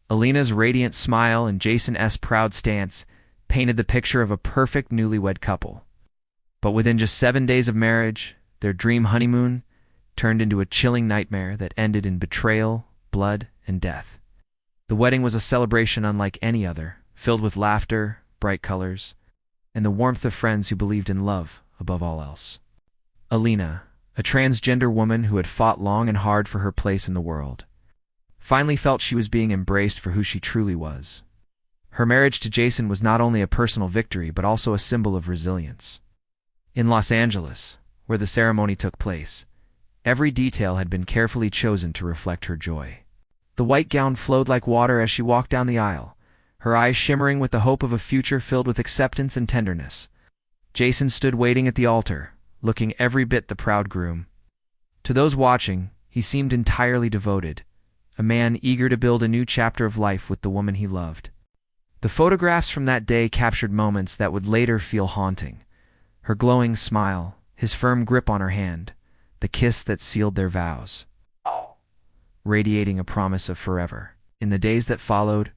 Alina's radiant smile and Jason's proud stance painted the picture of a perfect newlywed couple. But within just 7 days of marriage, their dream honeymoon turned into a chilling nightmare that ended in betrayal, blood, and death. The wedding was a celebration unlike any other, filled with laughter, bright colors, and the warmth of friends who believed in love above all else. Alina, a transgender woman who had fought long and hard for her place in the world, finally felt she was being embraced for who she truly was. Her marriage to Jason was not only a personal victory but also a symbol of resilience. In Los Angeles, where the ceremony took place, every detail had been carefully chosen to reflect her joy. The white gown flowed like water as she walked down the aisle, her eyes shimmering with the hope of a future filled with acceptance and tenderness. Jason stood waiting at the altar, looking every bit the proud groom. To those watching, he seemed entirely devoted, a man eager to build a new chapter of life with the woman he loved. The photographs from that day captured moments that would later feel haunting. Her glowing smile, his firm grip on her hand, the kiss that sealed their vows, radiating a promise of forever. In the days that followed,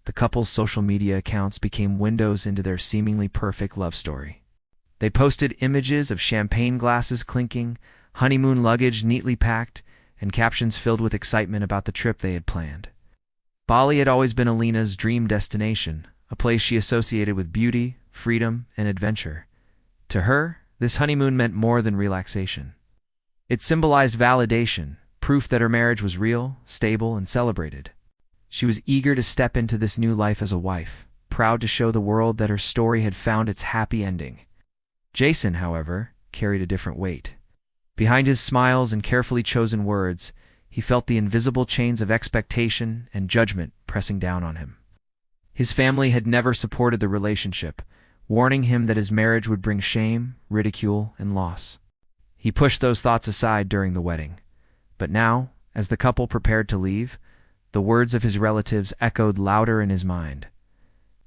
the couple's social media accounts became windows into their seemingly perfect love story. They posted images of champagne glasses clinking, honeymoon luggage neatly packed, and captions filled with excitement about the trip they had planned. Bali had always been Alina's dream destination, a place she associated with beauty, freedom, and adventure. To her, this honeymoon meant more than relaxation. It symbolized validation, proof that her marriage was real, stable, and celebrated. She was eager to step into this new life as a wife, proud to show the world that her story had found its happy ending. Jason, however, carried a different weight. Behind his smiles and carefully chosen words, he felt the invisible chains of expectation and judgment pressing down on him. His family had never supported the relationship, warning him that his marriage would bring shame, ridicule, and loss. He pushed those thoughts aside during the wedding. But now, as the couple prepared to leave, the words of his relatives echoed louder in his mind.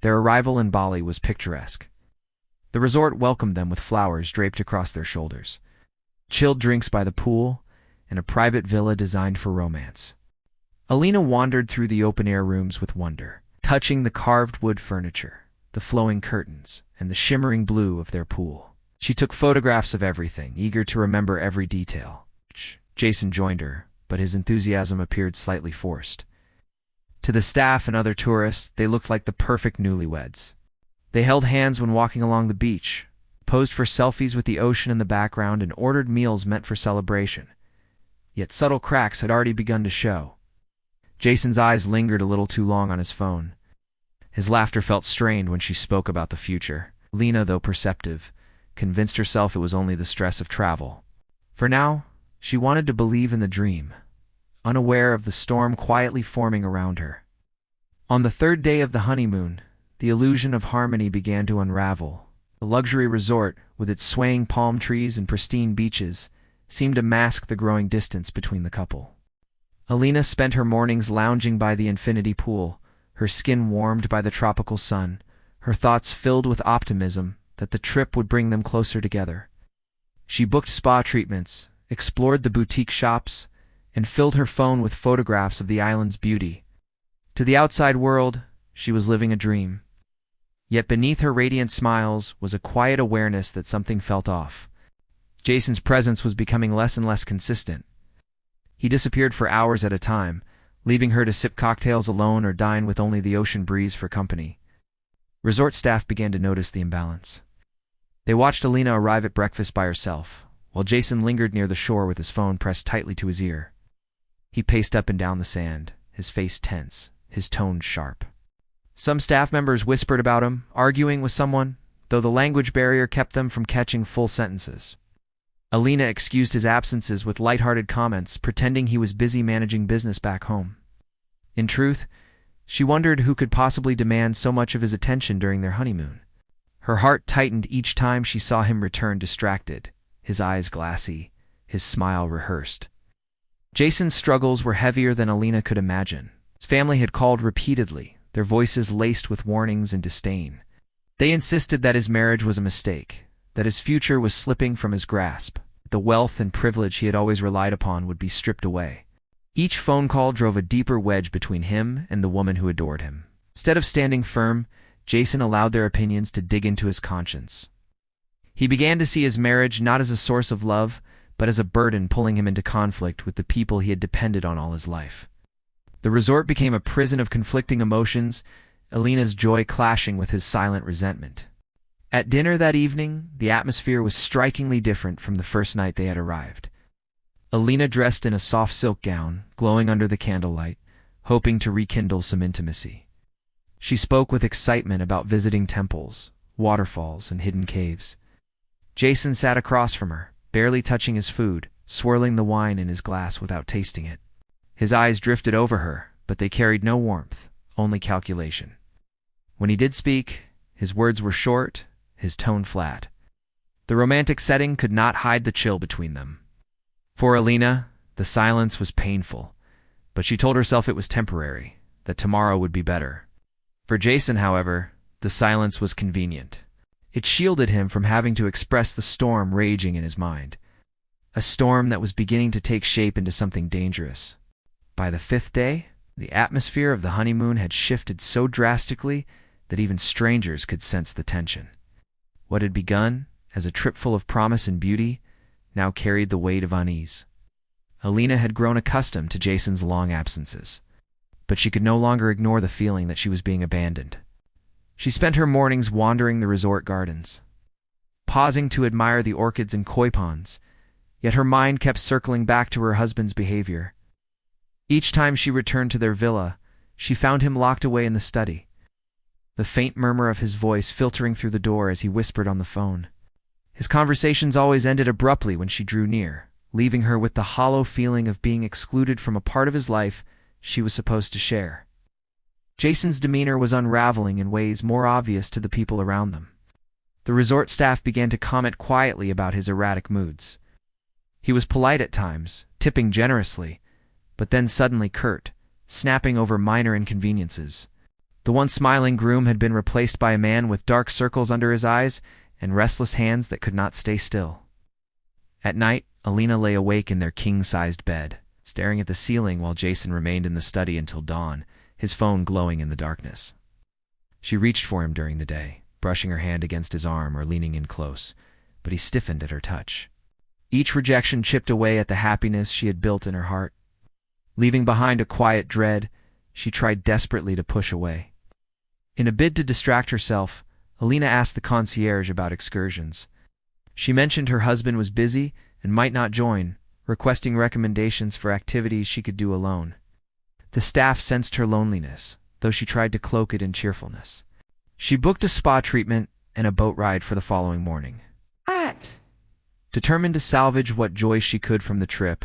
Their arrival in Bali was picturesque. The resort welcomed them with flowers draped across their shoulders, chilled drinks by the pool, and a private villa designed for romance. Alina wandered through the open-air rooms with wonder, touching the carved wood furniture, the flowing curtains, and the shimmering blue of their pool. She took photographs of everything, eager to remember every detail. Jason joined her, but his enthusiasm appeared slightly forced. To the staff and other tourists, they looked like the perfect newlyweds. They held hands when walking along the beach, posed for selfies with the ocean in the background, and ordered meals meant for celebration. Yet subtle cracks had already begun to show. Jason's eyes lingered a little too long on his phone. His laughter felt strained when she spoke about the future. Alina, though perceptive, convinced herself it was only the stress of travel. For now, she wanted to believe in the dream, unaware of the storm quietly forming around her. On the third day of the honeymoon, the illusion of harmony began to unravel. The luxury resort, with its swaying palm trees and pristine beaches, seemed to mask the growing distance between the couple. Alina spent her mornings lounging by the infinity pool, her skin warmed by the tropical sun, her thoughts filled with optimism that the trip would bring them closer together. She booked spa treatments, explored the boutique shops, and filled her phone with photographs of the island's beauty. To the outside world, she was living a dream. Yet beneath her radiant smiles was a quiet awareness that something felt off. Jason's presence was becoming less and less consistent. He disappeared for hours at a time, leaving her to sip cocktails alone or dine with only the ocean breeze for company. Resort staff began to notice the imbalance. They watched Alina arrive at breakfast by herself, while Jason lingered near the shore with his phone pressed tightly to his ear. He paced up and down the sand, his face tense, his tone sharp. Some staff members whispered about him, arguing with someone, though the language barrier kept them from catching full sentences. Alina excused his absences with lighthearted comments, pretending he was busy managing business back home. In truth, she wondered who could possibly demand so much of his attention during their honeymoon. Her heart tightened each time she saw him return distracted, his eyes glassy, his smile rehearsed. Jason's struggles were heavier than Alina could imagine. His family had called repeatedly, their voices laced with warnings and disdain. They insisted that his marriage was a mistake, that his future was slipping from his grasp, the wealth and privilege he had always relied upon would be stripped away. Each phone call drove a deeper wedge between him and the woman who adored him. Instead of standing firm, Jason allowed their opinions to dig into his conscience. He began to see his marriage not as a source of love, but as a burden pulling him into conflict with the people he had depended on all his life. The resort became a prison of conflicting emotions, Alina's joy clashing with his silent resentment. At dinner that evening, the atmosphere was strikingly different from the first night they had arrived. Alina dressed in a soft silk gown, glowing under the candlelight, hoping to rekindle some intimacy. She spoke with excitement about visiting temples, waterfalls, and hidden caves. Jason sat across from her, barely touching his food, swirling the wine in his glass without tasting it. His eyes drifted over her, but they carried no warmth, only calculation. When he did speak, his words were short, his tone flat. The romantic setting could not hide the chill between them. For Alina, the silence was painful, but she told herself it was temporary, that tomorrow would be better. For Jason, however, the silence was convenient. It shielded him from having to express the storm raging in his mind, a storm that was beginning to take shape into something dangerous. By the fifth day, the atmosphere of the honeymoon had shifted so drastically that even strangers could sense the tension. What had begun as a trip full of promise and beauty now carried the weight of unease. Alina had grown accustomed to Jason's long absences, but she could no longer ignore the feeling that she was being abandoned. She spent her mornings wandering the resort gardens, pausing to admire the orchids and koi ponds, yet her mind kept circling back to her husband's behavior. Each time she returned to their villa, she found him locked away in the study, the faint murmur of his voice filtering through the door as he whispered on the phone. His conversations always ended abruptly when she drew near, leaving her with the hollow feeling of being excluded from a part of his life she was supposed to share. Jason's demeanor was unraveling in ways more obvious to the people around them. The resort staff began to comment quietly about his erratic moods. He was polite at times, tipping generously, but then suddenly curt, snapping over minor inconveniences. The once smiling groom had been replaced by a man with dark circles under his eyes and restless hands that could not stay still. At night, Alina lay awake in their king-sized bed, staring at the ceiling while Jason remained in the study until dawn, his phone glowing in the darkness. She reached for him during the day, brushing her hand against his arm or leaning in close, but he stiffened at her touch. Each rejection chipped away at the happiness she had built in her heart. Leaving behind a quiet dread, she tried desperately to push away. In a bid to distract herself, Alina asked the concierge about excursions. She mentioned her husband was busy and might not join, requesting recommendations for activities she could do alone. The staff sensed her loneliness, though she tried to cloak it in cheerfulness. She booked a spa treatment and a boat ride for the following morning. Determined to salvage what joy she could from the trip,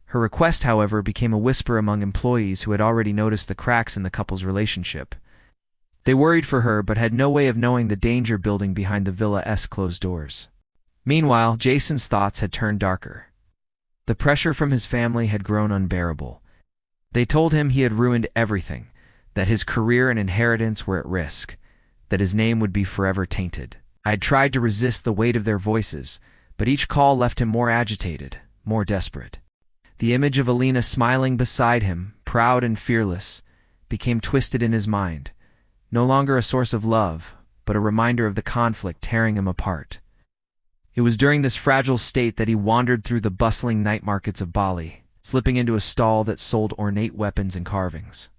her request, however, became a whisper among employees who had already noticed the cracks in the couple's relationship. They worried for her but had no way of knowing the danger building behind the villa's closed doors. Meanwhile, Jason's thoughts had turned darker. The pressure from his family had grown unbearable. They told him he had ruined everything, that his career and inheritance were at risk, that his name would be forever tainted. I had tried to resist the weight of their voices, but each call left him more agitated, more desperate. The image of Alina smiling beside him, proud and fearless, became twisted in his mind, no longer a source of love, but a reminder of the conflict tearing him apart. It was during this fragile state that he wandered through the bustling night markets of Bali, slipping into a stall that sold ornate weapons and carvings.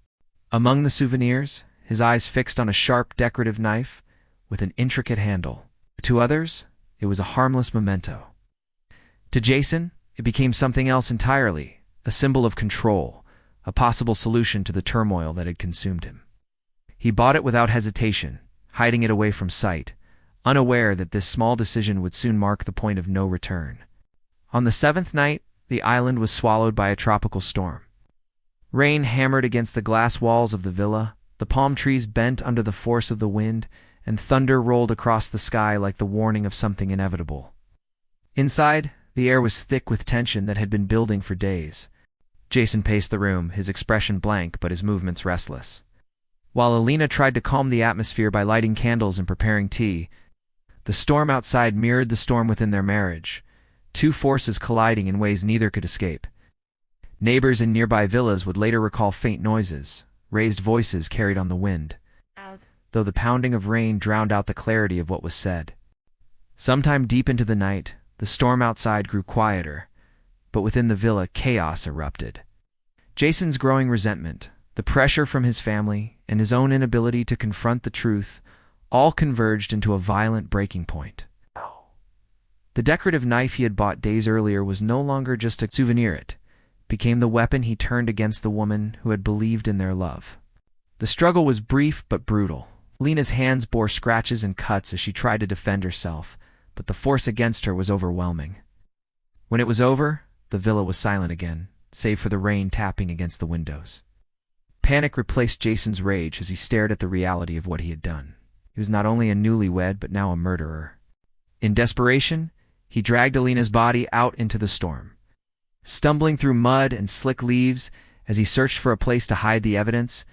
Among the souvenirs, his eyes fixed on a sharp decorative knife with an intricate handle. To others, it was a harmless memento. To Jason, it became something else entirely, a symbol of control, a possible solution to the turmoil that had consumed him. He bought it without hesitation, hiding it away from sight, unaware that this small decision would soon mark the point of no return. On the seventh night, the island was swallowed by a tropical storm. Rain hammered against the glass walls of the villa, the palm trees bent under the force of the wind, and thunder rolled across the sky like the warning of something inevitable. Inside, the air was thick with tension that had been building for days. Jason paced the room, his expression blank but his movements restless. While Alina tried to calm the atmosphere by lighting candles and preparing tea, the storm outside mirrored the storm within their marriage, two forces colliding in ways neither could escape. Neighbors in nearby villas would later recall faint noises, raised voices carried on the wind, though the pounding of rain drowned out the clarity of what was said. Sometime deep into the night, the storm outside grew quieter, but within the villa, chaos erupted. Jason's growing resentment, the pressure from his family, and his own inability to confront the truth all converged into a violent breaking point. The decorative knife he had bought days earlier was no longer just a souvenir. It became the weapon he turned against the woman who had believed in their love. The struggle was brief but brutal. Alina's hands bore scratches and cuts as she tried to defend herself, but the force against her was overwhelming. When it was over, the villa was silent again, save for the rain tapping against the windows. Panic replaced Jason's rage as he stared at the reality of what he had done. He was not only a newlywed but now a murderer. In desperation, he dragged Alina's body out into the storm. Stumbling through mud and slick leaves as he searched for a place to hide the evidence,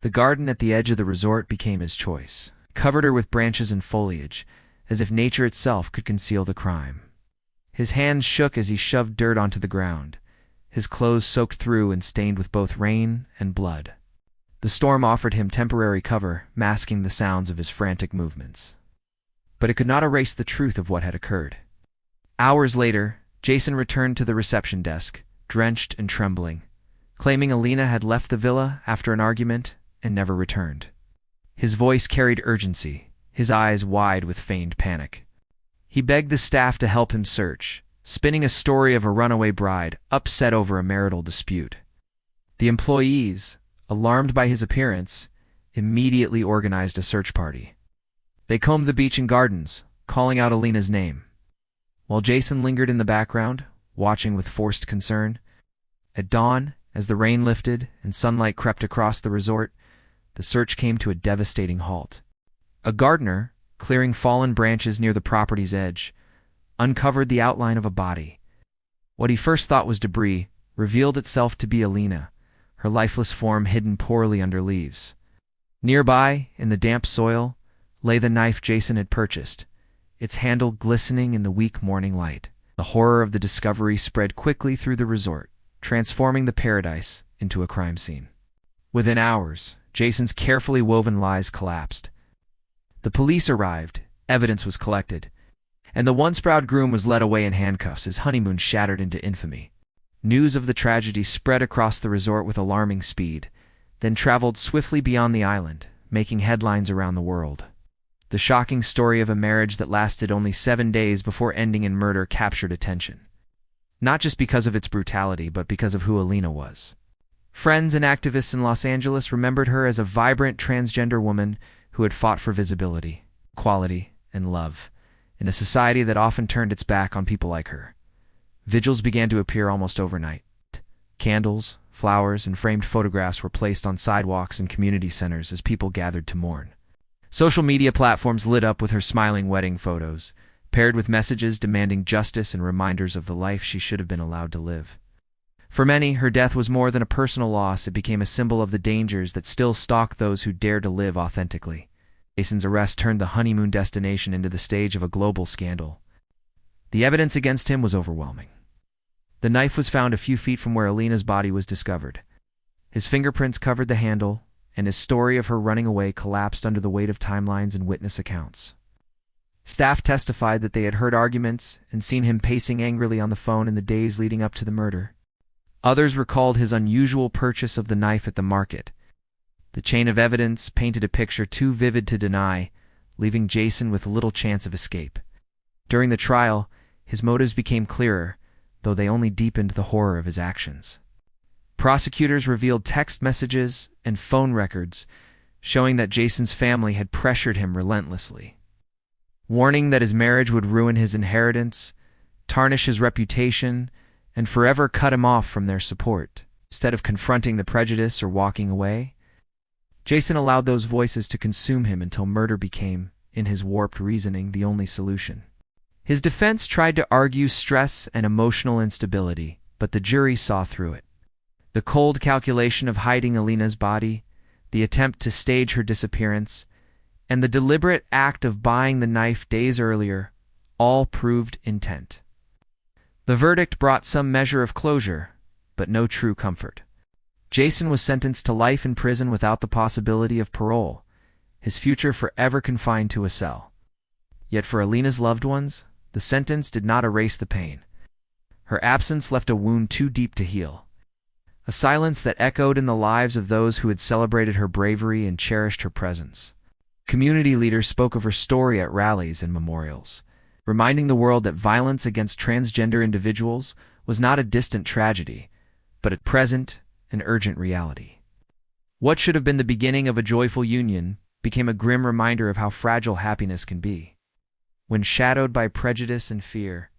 the garden at the edge of the resort became his choice. Covered her with branches and foliage, as if nature itself could conceal the crime. His hands shook as he shoved dirt onto the ground, his clothes soaked through and stained with both rain and blood. The storm offered him temporary cover, masking the sounds of his frantic movements. But it could not erase the truth of what had occurred. Hours later, Jason returned to the reception desk, drenched and trembling, claiming Alina had left the villa after an argument and never returned. His voice carried urgency, his eyes wide with feigned panic. He begged the staff to help him search, spinning a story of a runaway bride upset over a marital dispute. The employees, alarmed by his appearance, immediately organized a search party. They combed the beach and gardens, calling out Alina's name, while Jason lingered in the background, watching with forced concern. At dawn, as the rain lifted and sunlight crept across the resort, the search came to a devastating halt. A gardener, clearing fallen branches near the property's edge, uncovered the outline of a body. What he first thought was debris revealed itself to be Alina, her lifeless form hidden poorly under leaves. Nearby, in the damp soil, lay the knife Jason had purchased, its handle glistening in the weak morning light. The horror of the discovery spread quickly through the resort, transforming the paradise into a crime scene. Within hours, Jason's carefully woven lies collapsed. The police arrived, evidence was collected, and the once-proud groom was led away in handcuffs, his honeymoon shattered into infamy. News of the tragedy spread across the resort with alarming speed, then traveled swiftly beyond the island, making headlines around the world. The shocking story of a marriage that lasted only 7 days before ending in murder captured attention. Not just because of its brutality, but because of who Alina was. Friends and activists in Los Angeles remembered her as a vibrant transgender woman who had fought for visibility, equality, and love, in a society that often turned its back on people like her. Vigils began to appear almost overnight. Candles, flowers, and framed photographs were placed on sidewalks and community centers as people gathered to mourn. Social media platforms lit up with her smiling wedding photos, paired with messages demanding justice and reminders of the life she should have been allowed to live. For many, her death was more than a personal loss. It became a symbol of the dangers that still stalk those who dare to live authentically. Jason's arrest turned the honeymoon destination into the stage of a global scandal. The evidence against him was overwhelming. The knife was found a few feet from where Alina's body was discovered. His fingerprints covered the handle, and his story of her running away collapsed under the weight of timelines and witness accounts. Staff testified that they had heard arguments and seen him pacing angrily on the phone in the days leading up to the murder. Others recalled his unusual purchase of the knife at the market. The chain of evidence painted a picture too vivid to deny, leaving Jason with little chance of escape. During the trial, his motives became clearer, though they only deepened the horror of his actions. Prosecutors revealed text messages and phone records, showing that Jason's family had pressured him relentlessly, warning that his marriage would ruin his inheritance, tarnish his reputation, and forever cut him off from their support. Instead of confronting the prejudice or walking away, Jason allowed those voices to consume him until murder became, in his warped reasoning, the only solution. His defense tried to argue stress and emotional instability, but the jury saw through it. The cold calculation of hiding Alina's body, the attempt to stage her disappearance, and the deliberate act of buying the knife days earlier all proved intent. The verdict brought some measure of closure, but no true comfort. Jason was sentenced to life in prison without the possibility of parole, his future forever confined to a cell. Yet for Alina's loved ones, the sentence did not erase the pain. Her absence left a wound too deep to heal, a silence that echoed in the lives of those who had celebrated her bravery and cherished her presence. Community leaders spoke of her story at rallies and memorials, reminding the world that violence against transgender individuals was not a distant tragedy, but a present and urgent reality. What should have been the beginning of a joyful union became a grim reminder of how fragile happiness can be. When shadowed by prejudice and fear,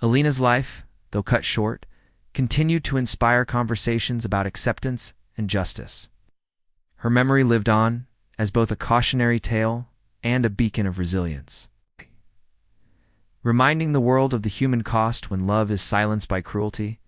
Alina's life, though cut short, continued to inspire conversations about acceptance and justice. Her memory lived on as both a cautionary tale and a beacon of resilience, reminding the world of the human cost when love is silenced by cruelty.